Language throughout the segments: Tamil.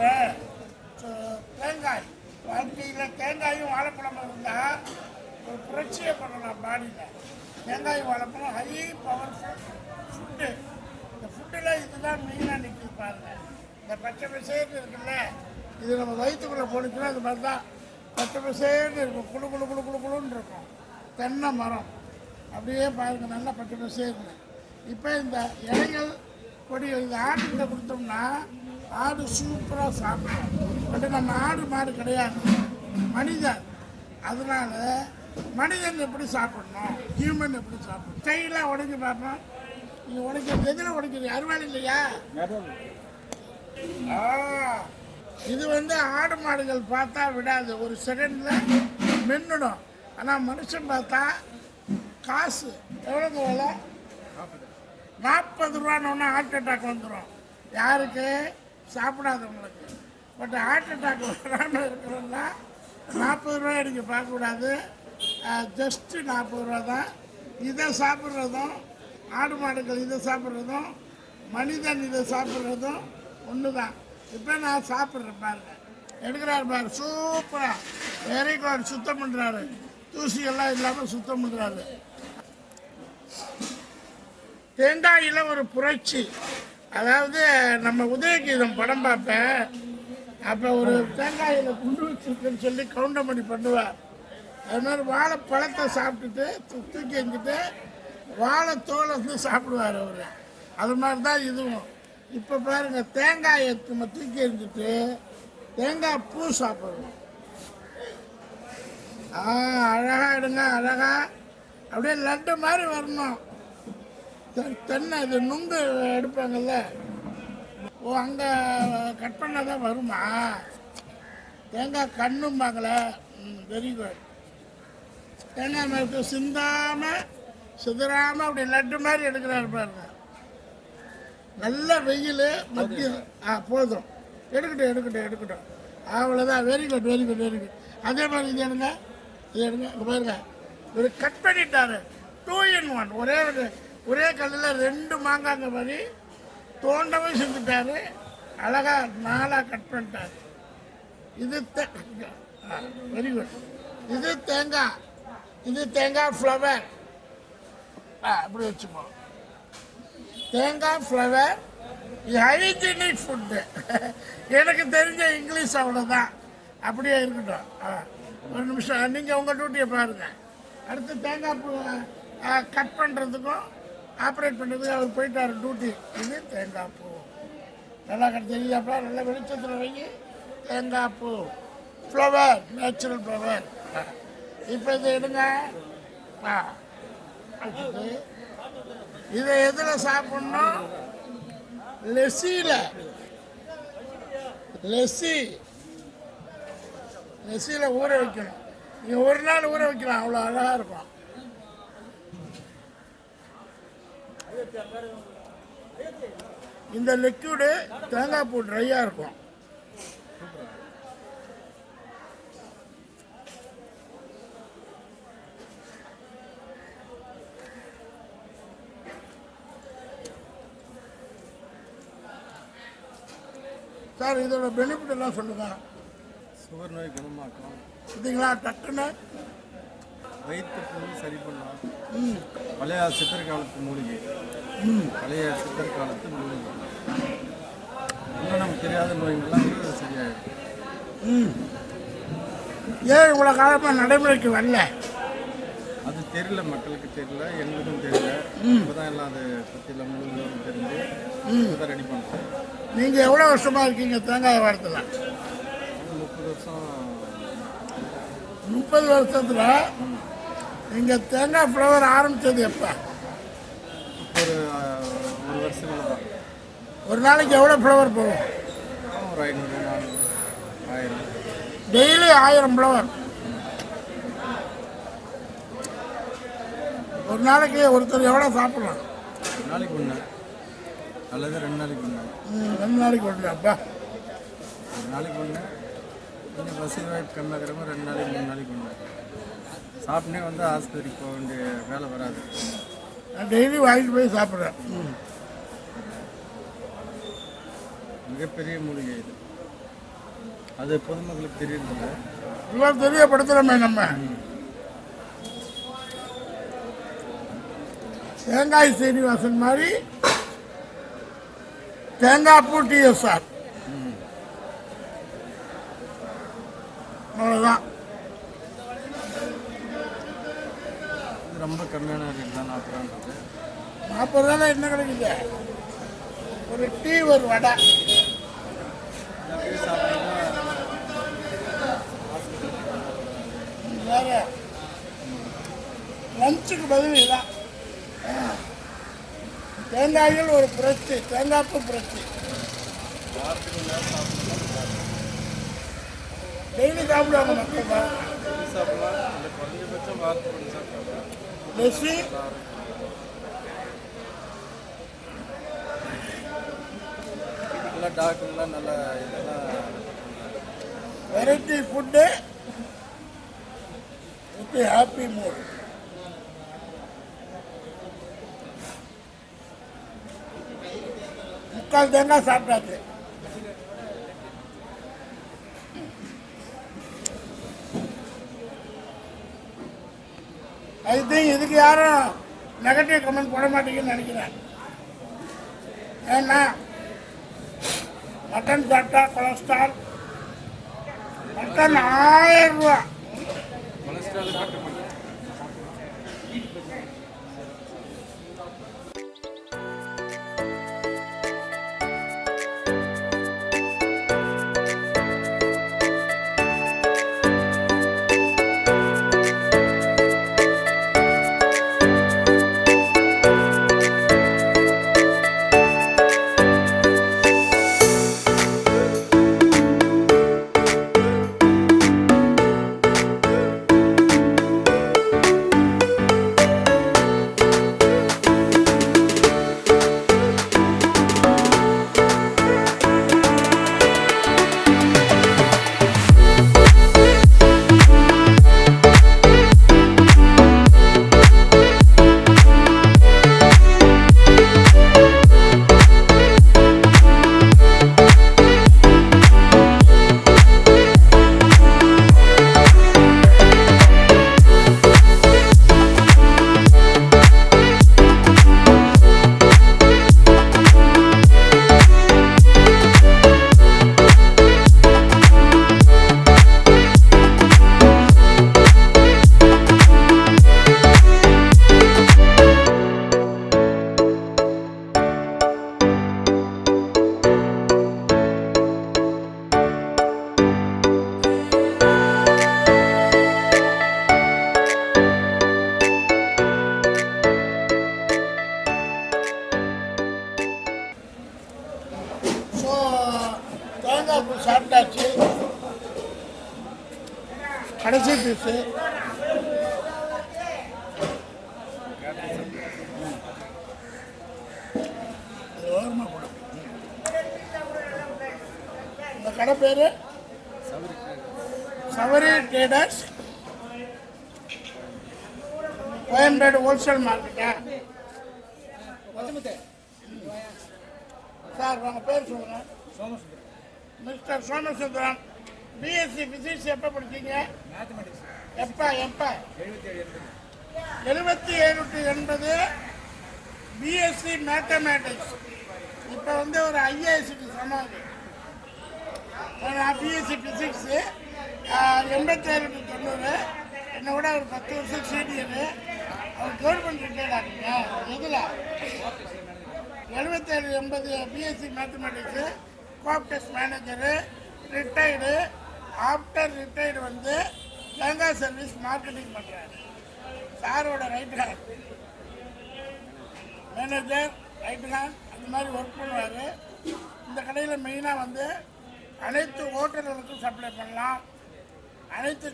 பேசுகிறேன். தேங்காய் வாழ்க்கையில் தேங்காயும் வாழைப்பழமும் இருந்தால் ஒரு புரட்சியை பண்ணலாம் பாடியில். தேங்காய் வாழைப்பழம் ஹை பவர்ஃபுல் ஃபுட்டு. இந்த ஃபுட்டில் இதுதான் மெயினாக நிற்கிது பாருங்கள். இந்த பச்சை பசேன்னு இருக்குல்ல, இது நம்ம வயிற்றுக்குள்ளே போனிச்சுன்னா இது மாதிரி தான் பச்சை பசேன்னு இருக்கும். குழு குழு குழு குழு குழுன்னு இருக்கும். தென்னை மரம் அப்படியே பாருங்கள், நல்லா பச்சை பசேன்னு. இப்போ இந்த இலைகள் கொடிகள் இது ஆட்டுக்கிட்ட கொடுத்தோம்னா ஆடு சூப்பராக சாப்பிடும். பட் நம்ம ஆடு மாடு கிடையாது, மனிதன். அதனால மனிதன் எப்படி சாப்பிடணும், ஹியூமன் எப்படி சாப்பிடணும். கையெல்லாம் உடைஞ்சு பார்ப்போம். நீங்கள் உடைக்கிறது எதில் உடைக்கிறது? அருவாள் இல்லையா? இது ஆடு மாடுகள் பார்த்தா விடாது, ஒரு செகண்டில் மென்னுடும். ஆனால் மனுஷன் பார்த்தா காசு எவ்வளோங்க விலை? 40 ரூபான்னு ஹார்ட் அட்டாக் வந்துடும். யாருக்கு? சாப்பிடாதவங்களுக்கு. பட் ஹார்ட் அட்டாக் வராமல் இருக்கிறோம்னா 40 ரூபாய் நீங்கள் பார்க்கக்கூடாது. ஜஸ்ட்டு 40 ரூபா தான். இதை சாப்பிட்றதும் ஆடு மாடுகள் இதை சாப்பிட்றதும் மனிதன் இதை சாப்பிட்றதும் ஒன்று தான். இப்போ நான் சாப்பிட்றேன் பாருங்க, எடுக்கிறாரு பாரு, சூப்பராக வெரி குட். சுத்தம் பண்ணுறாரு, தூசியெல்லாம் இல்லாமல் சுத்தம் பண்ணுறாரு. தேங்காயில் ஒரு புரட்சி. அதாவது நம்ம உதயகீதம் படம் பார்ப்பேன், அப்போ ஒரு தேங்காயில் குண்டு வச்சுருக்குன்னு சொல்லி கவுண்டமணி பண்ணுவார். அது மாதிரி வாழைப்பழத்தை சாப்பிட்டுட்டு தூக்கி எஞ்சிட்டு வாழைத்தோலை சாப்பிடுவார் அவர். அது மாதிரி தான் இதுவும். இப்போ பாருங்கள், தேங்காயை நம்ம தூக்கி எறிஞ்சிட்டு தேங்காய் பூ சாப்பிடணும். அழகாக எடுங்க, அழகாக அப்படியே லட்டு மாதிரி வரணும். தென்னை இது நுங்கு எடுப்பாங்கல்ல, ஓ அங்கே கட் பண்ணால் தான் வருமா? தேங்காய் கண்ணும்பாங்களே, வெரி குட். தேங்காய் மரத்தை சிந்தாமல் சிதறாமல் அப்படி லட்டு மாதிரி எடுக்கிறாரு பாருங்க. நல்ல வெயில் மத்தியம். போதும், எடுக்கட்டும். அவ்வளோதான். Very good, very good, very good. அதே மாதிரி இது எடுங்க, இது எடுங்க. இங்கே பாருங்க, ஒரு கட் பண்ணிட்டாரு. 2 in 1. ஒரே கல்லில் 2 மாங்காங்க மாதிரி தோண்டவும் செஞ்சுட்டாரு. அழகாக 4 கட் பண்ணிட்டாரு. இது வெரி குட். இது தேங்காய் ஃப்ளவர். அப்படி வச்சுப்போம். தேங்காய் ஃப்ளவர் ஹைஜீனிக் ஃபுட்டு. எனக்கு தெரிஞ்ச இங்கிலீஷ் அவ்வளோதான். அப்படியே இருக்கட்டும். ஒரு நிமிஷம், நீங்கள் உங்கள் டியூட்டியை பாருங்கள். அடுத்து தேங்காய் பூ கட் பண்ணுறதுக்கும் ஆப்ரேட் பண்ணுறதுக்கு அவர் போயிட்டார் டியூட்டி. இது தேங்காய் பூ. நல்லா தெரியாப்பா, நல்லா வெளிச்சத்தில் வைங்க. தேங்காய் பூ ஃப்ளவர், நேச்சுரல் ஃப்ளவர். இப்போ இதை எடுங்க. இதை எதில் சாப்பிட்ணும்? லெஸ்ஸியில் ஊற வைக்கணும். நீங்கள் ஒரு நாள் ஊற வைக்கலாம், அவ்வளோ அழகாக இருக்கும். இந்த லிக்விடு தேங்காய் பூ ட்ரையாக இருக்கும். சார், இதோட பெனிஃபிட் எல்லாம் சொல்லுங்க. சுகர் நோய் குணமாக்கும். இதுங்களா டக்குன்னு வயிற்று புண்ணு சரி பண்ணலாம். பழைய சித்தர் காலத்து மூலிகை. பழைய சித்தர் காலத்து மூலிகை. இன்னும் நமக்கு தெரியாத நோய்கள்லாம் சரியாயிடும். ஏன் இவ்வளோ காலமாக நடைமுறைக்கு வரல? அது தெரியல, மக்களுக்கு தெரியல, எங்களுக்கும் தெரியல. இப்போதான் எல்லாம் அதை பற்றியில் முழுவதும் தெரிஞ்சு இப்போ ரெடி பண்ணுறோம். நீங்கள் எவ்வளோ வருஷமாக இருக்கீங்க தேங்காய் வாரத்தில்? 30 வருஷம். 30 வருஷத்தில் நீங்கள் தேங்காய் ஃப்ளவர் ஆரம்பித்தது எப்போ? ஒரு வருஷங்கள் தான். ஒரு நாளைக்கு எவ்வளோ ஃப்ளவர் போகும்? ஒரு 500, 400, 1000. Daily 1000 flower. ஒரு நாளைக்கு ஒருத்தர் எவ்வளோ சாப்பிடலாம்? ஒரு நாளைக்கு ஒன்று அல்லது 2 நாளைக்கு ஒன்று. 2 நாளைக்கு ஒன்று. அப்பா, ஒரு நாளைக்கு ஒன்று. கொஞ்சம் பசி வாய்ப்பு கம்மியாகிறவங்க 2 நாளைக்கு 3 நாளைக்கு ஒன்று சாப்பிட்டே ஆஸ்பத்திரிக்கு போக வேண்டிய வேலை வராது. நான் டெய்லி வாங்கிட்டு போய் சாப்பிட்றேன். மிகப்பெரிய மூலிகை இது. அது பொதுமக்களுக்கு தெரியறதில்ல. எல்லாம் தெரியப்படுத்துகிறோமே நம்ம. தேங்காய் சீனிவாசன் மாதிரி தேங்காய் பூ டிஎஸ்ஆர் அவ்வளோதான். இது ரொம்ப கம்மியான ரேட் தான், 40 ரூபான்றது. 40 ரூபா என்ன கிடைக்குது? ஒரு டீ ஒரு வடை. அப்படியே சாப்பிட்டீங்கன்னா வேற லஞ்சுக்கு பதில் இதான். தேங்காய்கள் ஒரு புரட்சி, தேங்காய்ப்பு புரட்சி. டெய்லி சாப்பிடுவாங்க மக்கள். சாப்பிடலாம், இல்லை குறைஞ்சபட்சம் வாரத்துக்கு ஒன்று சாப்பிடலாம். லெஸ்ஸி நல்லா டாக்டர்லாம் நல்லா இதெல்லாம் variety food with happy mood. முக்கால் தேங்காய் சாப்பிட்டாச்சு. ஐ திங்க் இதுக்கு யாரும் நெகட்டிவ் கமெண்ட் போட மாட்டீங்கன்னு நினைக்கிறேன். ஏன்னா மட்டன் சாப்பிட்டா கொலஸ்ட்ரால், மட்டன் 1000 ரூபா. கொலஸ்ட்ரால் சாப்பிட மாட்டேன். ஸோ தேங்காய் பூ சாப்பிட்டாச்சு. கடைசி பீஸு ஓரமாக போடும். இந்த கடை பேர் சவரி ட்ரேடர்ஸ், கோயம்பேடு ஹோல்சேல் மார்க்கெட்டா? சார் உங்கள் பேர் சொல்லுங்கள். மிஸ்டர் சோமசுந்தரம். பிஎஸ்சி ஃபிசிக்ஸ் எப்போ படிச்சீங்க? எப்போ 7780 பிஎஸ்சி மேத்தமேட்டிக்ஸ். இப்போ வந்து ஒரு ஐஏஎஸ்க்கு சமாதி. நான் பிஎஸ்சி ஃபிசிக்ஸு 8790. என்னை விட ஒரு 10 வருஷம் சீனியரு. அவர் கவர்மெண்ட் ரிட்டையர்ட் ஆகுங்க. எதில் 7780 BSc mathematics, Co-optex manager, retired. After retired வந்து தேங்காய் சர்வீஸ் மார்க்கெட்டிங் பண்ணுறாரு. சாரோட right hand manager, right hand அந்த மாதிரி ஒர்க் பண்ணுவார். இந்த கடையில் மெயினாக வந்து அனைத்து ஹோட்டல்களுக்கும் சப்ளை பண்ணலாம். அனைத்து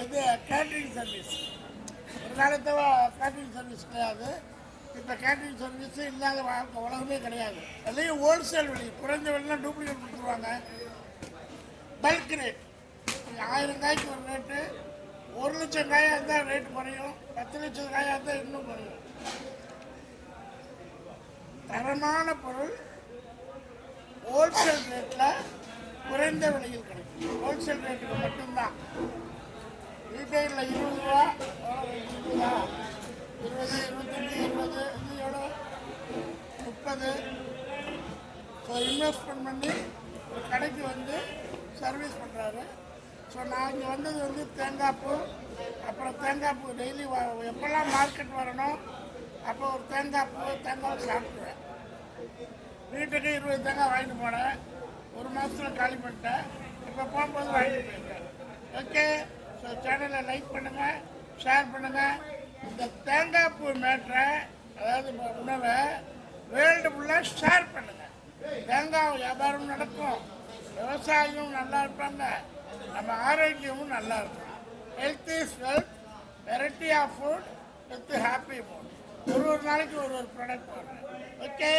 இது கேட்ரிங் சர்வீஸ். ஒரு காலத்தில் கேட்ரிங் சர்வீஸ் கிடையாது. இப்போ கேட்ரிங் சர்வீஸு இல்லாத வாழ்க்கை உலகமே கிடையாது. அதுலேயும் ஹோல்சேல் விலை, குறைந்த விலைலாம் டூப்ளிகேட் கொடுத்துருவாங்க. பல்க் ரேட் 1000 காய்க்கு ஒரு ரேட்டு, 1 லட்சம் காயாக இருந்தால் ரேட்டு குறையும், 10 லட்சம் காயாக இருந்தால் இன்னும் குறையும். தரமான பொருள் ஹோல்சேல் ரேட்டில் குறைந்த விலையில் கிடைக்கும். ஹோல்சேல் ரேட்டுக்கு மட்டும்தான். ரீட்டைலில் 20 ரூபா, 20, 25, 20, இது எவ்வளோ 30. ஸோ இன்வெஸ்ட்மெண்ட் பண்ணி ஒரு கடைக்கு வந்து சர்வீஸ் பண்ணுறாரு. ஸோ நான் இங்கே வந்தது வந்து தேங்காய் பூ, அப்புறம் தேங்காய் பூ டெய்லி எப்போல்லாம் மார்க்கெட் வரணும் அப்போ ஒரு தேங்காய் பூ தேங்காய் சாப்பிடுவேன். வீட்டுக்கு 20 தேங்காய் வாங்கிட்டு போனேன், ஒரு மாதத்தில் காலி பண்ணிட்டேன். இப்போ போகும்போது வாங்கிட்டு போயிருக்கேன். ஓகே, ஸோ சேனலை லைக் பண்ணுங்கள், ஷேர் பண்ணுங்கள். இந்த தேங்காய் பூ மேட்ரை, அதாவது உணவை வேர்ல்டு ஃபுல்லாக ஷேர் பண்ணுங்கள். தேங்காய் வியாபாரம் நடக்கும், விவசாயியும் நல்லா இருப்பாங்க, நம்ம ஆரோக்கியமும் நல்லா இருக்கும். Health is wealth, variety of food with happy mood. ஒரு நாளைக்கு ஒரு ப்ராடக்ட் போடுறேன். ஓகே.